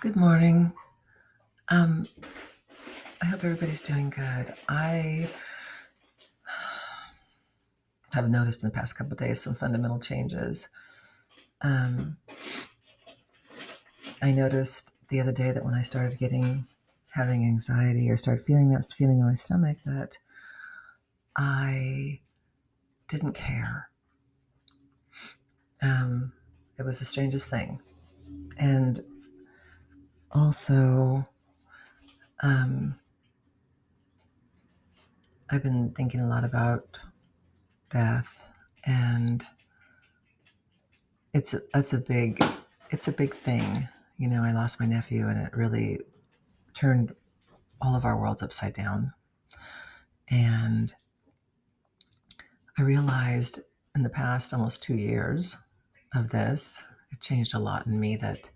Good morning. Um, I hope everybody's doing good. I have noticed in the past couple of days some fundamental changes. Um, I noticed the other day that when I started having anxiety or started feeling that feeling in my stomach, that I didn't care. It was the strangest thing. And also, um, I've been thinking a lot about death, and it's a big thing. I lost my nephew, and it really turned all of our worlds upside down. And I realized in the past almost 2 years of this, it changed a lot in me, that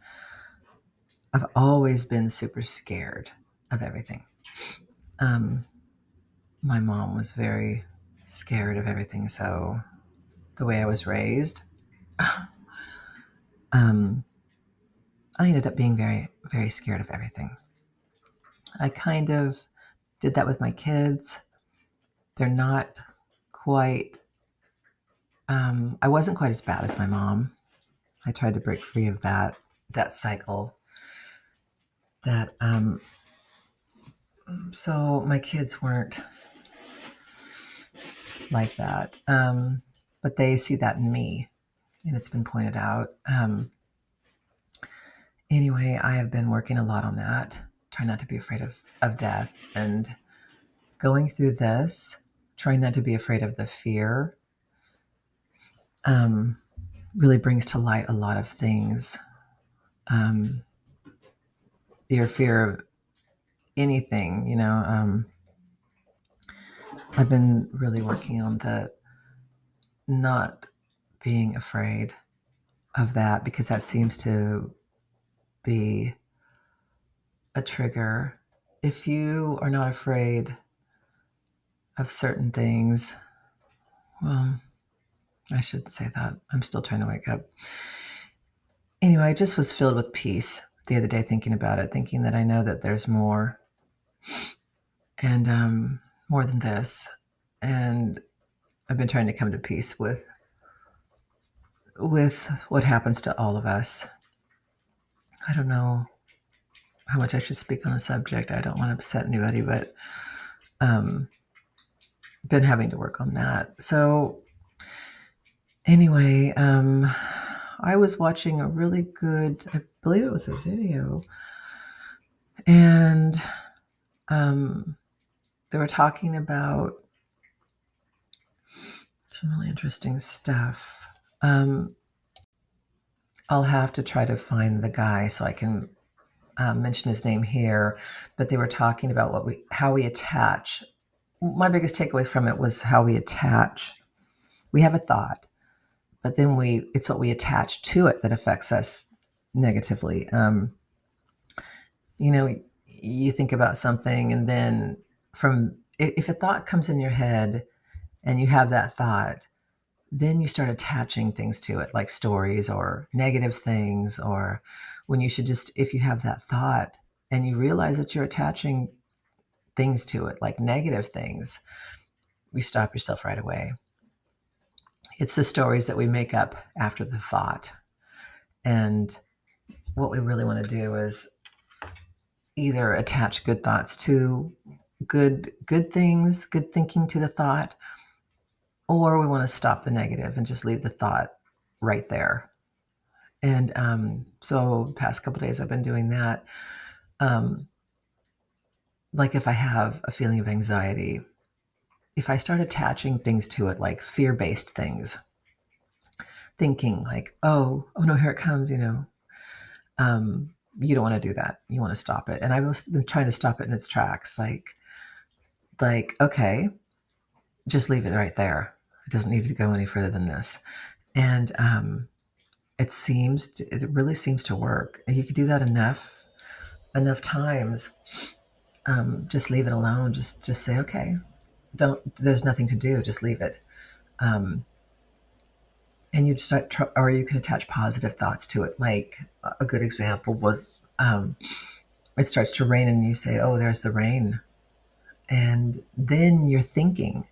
I've always been super scared of everything. Um, my mom was very scared of everything. So the way I was raised, um, I ended up being very, very scared of everything. I kind of did that with my kids. They're not quite, I wasn't quite as bad as my mom. I tried to break free of that cycle. That So my kids weren't like that, but they see that in me, and it's been pointed out. Anyway, I have been working a lot on that. Try not to be afraid of death, and going through this, trying not to be afraid of the fear, um, really brings to light a lot of things. Um, your fear of anything, I've been really working on the not being afraid of that, because that seems to be a trigger. If you are not afraid of certain things, well, I shouldn't say that. I'm still trying to wake up. Anyway, I just was filled with peace the other day thinking about it, thinking that I know that there's more, and more than this. And I've been trying to come to peace with what happens to all of us. I don't know how much I should speak on the subject. I don't want to upset anybody, but been having to work on that. So anyway, I was watching a really good, I believe it was a video, and they were talking about some really interesting stuff. I'll have to try to find the guy so I can mention his name here, but they were talking about how we attach. My biggest takeaway from it was how we attach. We have a thought, but then it's what we attach to it that affects us negatively. You think about something, and then if a thought comes in your head and you have that thought, then you start attaching things to it, like stories or negative things, or when you should just, if you have that thought and you realize that you're attaching things to it, like negative things, you stop yourself right away. It's the stories that we make up after the thought. And what we really want to do is either attach good thoughts to good things, good thinking to the thought, or we want to stop the negative and just leave the thought right there. And so past couple days I've been doing that. Like if I have a feeling of anxiety, if I start attaching things to it, like fear-based things, thinking like, oh no, here it comes, you don't want to do that. You want to stop it. And I've been trying to stop it in its tracks. Like, okay, just leave it right there. It doesn't need to go any further than this. And it really seems to work. And you could do that enough times. Just leave it alone. Just say, okay, there's nothing to do. Just leave it. And you start, or you can attach positive thoughts to it. Like a good example was it starts to rain and you say, oh, there's the rain. And then your thinking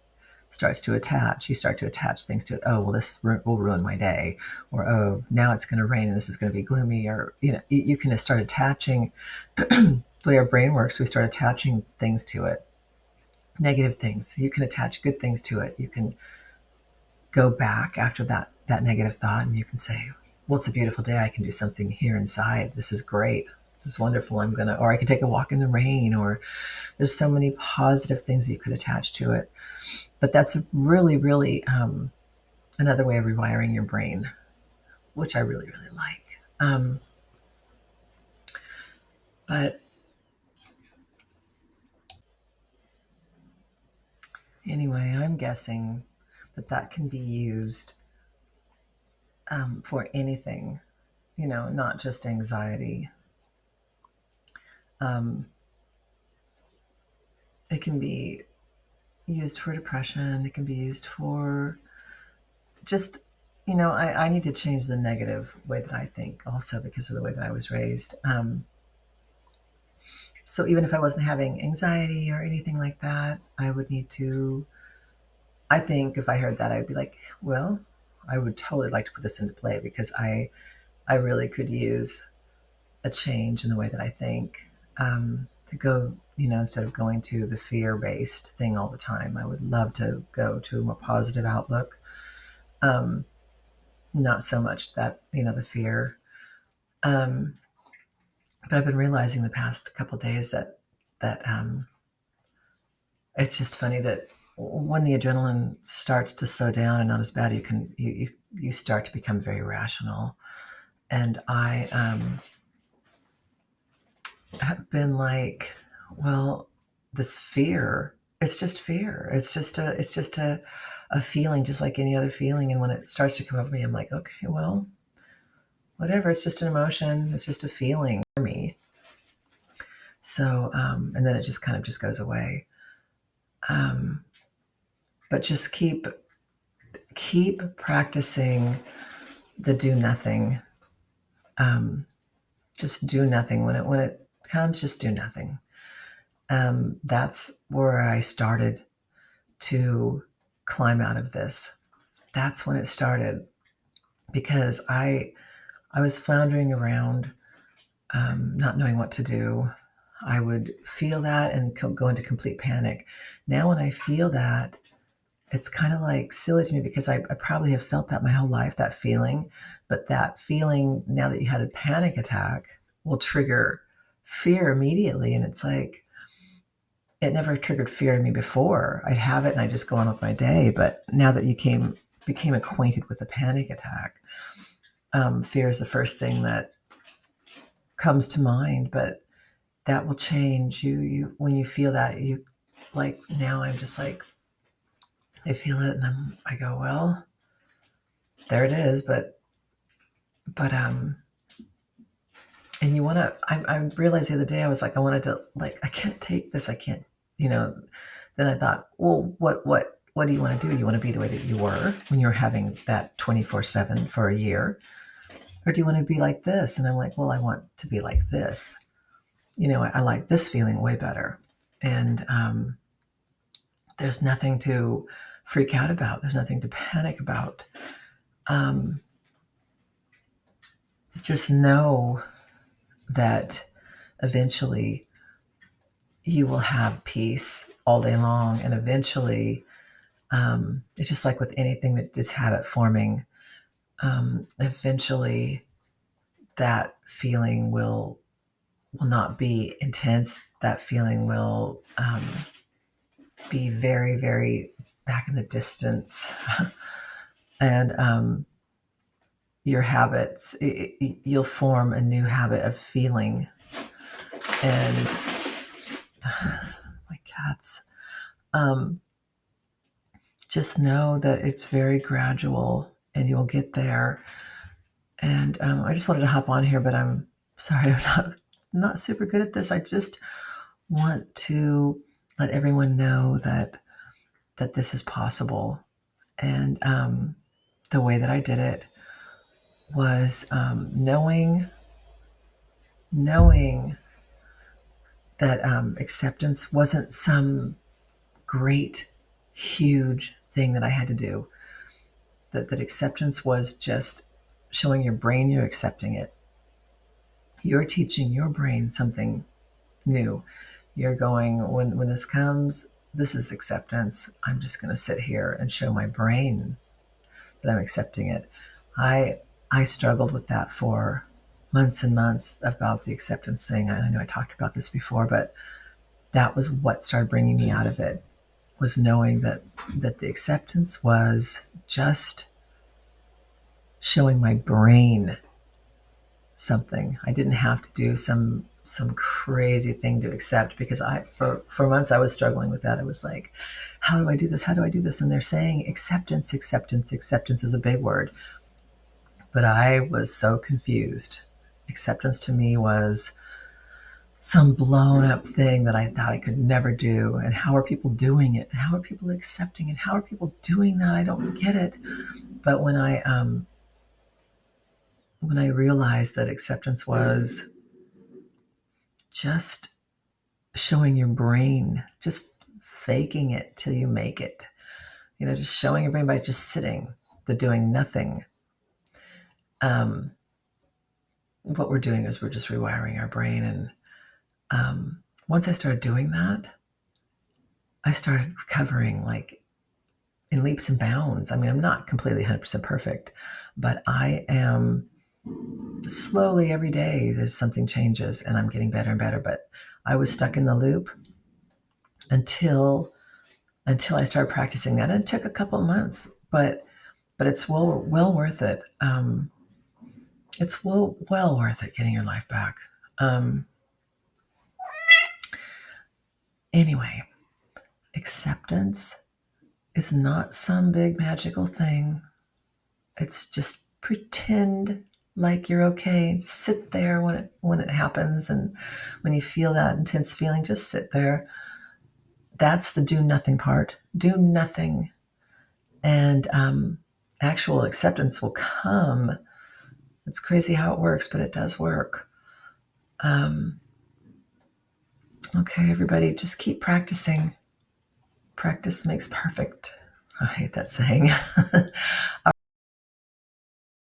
starts to attach. You start to attach things to it. Oh, well, this will ruin my day. Or, oh, now it's going to rain and this is going to be gloomy. Or, you can start attaching the way our brain works. We start attaching things to it, negative things. You can attach good things to it. You can go back after that negative thought and you can say, well, it's a beautiful day. I can do something here inside. This is great. This is wonderful. Or I can take a walk in the rain, or there's so many positive things that you could attach to it. But that's really, really another way of rewiring your brain, which I really, really like. But anyway, I'm guessing that can be used for anything, not just anxiety. It can be used for depression. It can be used for just, I need to change the negative way that I think also because of the way that I was raised. So even if I wasn't having anxiety or anything like that, I would need to, I think if I heard that, I'd be like, well, I would totally like to put this into play because I really could use a change in the way that I think, to go, instead of going to the fear-based thing all the time. I would love to go to a more positive outlook. Not so much that, the fear. But I've been realizing the past couple days that it's just funny that when the adrenaline starts to slow down and not as bad, you start to become very rational. And I have been like, well, this fear, it's just fear. It's just a feeling, just like any other feeling. And when it starts to come over me, I'm like, okay, well, whatever. It's just an emotion. It's just a feeling for me. So, and then it just kind of just goes away. But just keep practicing the do nothing. Just do nothing when it comes. Just do nothing. That's where I started to climb out of this. That's when it started because I was floundering around, not knowing what to do. I would feel that and go into complete panic. Now, when I feel that, it's kind of like silly to me because I probably have felt that my whole life, that feeling. But that feeling, now that you had a panic attack, will trigger fear immediately. And it's like, it never triggered fear in me before. I'd have it and I'd just go on with my day. But now that you became acquainted with a panic attack, fear is the first thing that comes to mind. But that will change. You when you feel that, you like, now I'm just like, I feel it and I go, well, there it is. But and you want to, I realized the other day, I was like, I wanted to, like, I can't take this. I can't, then I thought, well, what do you want to do? You want to be the way that you were when you were having that 24/7 for a year? Or do you want to be like this? And I'm like, well, I want to be like this. I like this feeling way better. And there's nothing to freak out about. There's nothing to panic about. Just know that eventually you will have peace all day long. And eventually, it's just like with anything that is habit forming. Eventually, that feeling will not be intense. That feeling will be very, very back in the distance. And your habits, you'll form a new habit of feeling. And my cats, just know that it's very gradual and you'll get there. And I just wanted to hop on here, but I'm sorry, I'm not super good at this. I just want to let everyone know that this is possible. And the way that I did it was knowing knowing that acceptance wasn't some great, huge thing that I had to do. That acceptance was just showing your brain you're accepting it. You're teaching your brain something new. You're going, when this comes, this is acceptance. I'm just going to sit here and show my brain that I'm accepting it. I struggled with that for months and months about the acceptance thing. I know I talked about this before, but that was what started bringing me out of it, was knowing that the acceptance was just showing my brain something. I didn't have to do some crazy thing to accept, because for months I was struggling with that. I was like, how do I do this? How do I do this? And they're saying acceptance, acceptance, acceptance is a big word. But I was so confused. Acceptance to me was some blown up thing that I thought I could never do. And how are people doing it? And how are people accepting it? How are people doing that? I don't get it. But when I realized that acceptance was just showing your brain, just faking it till you make it, just showing your brain by just sitting, the doing nothing. What we're doing is we're just rewiring our brain. And once I started doing that, I started recovering like in leaps and bounds. I mean, I'm not completely 100% perfect, but I am slowly every day. There's something changes and I'm getting better and better. But I was stuck in the loop until I started practicing that. And it took a couple of months, but it's well worth it. It's well worth it getting your life back. Anyway, acceptance is not some big magical thing. It's just pretend like you're okay. Sit there when it happens, and when you feel that intense feeling, just sit there. That's the do nothing part. Do nothing, and actual acceptance will come. It's crazy how it works, but it does work. Okay, everybody, just keep practicing. Practice makes perfect. I hate that saying.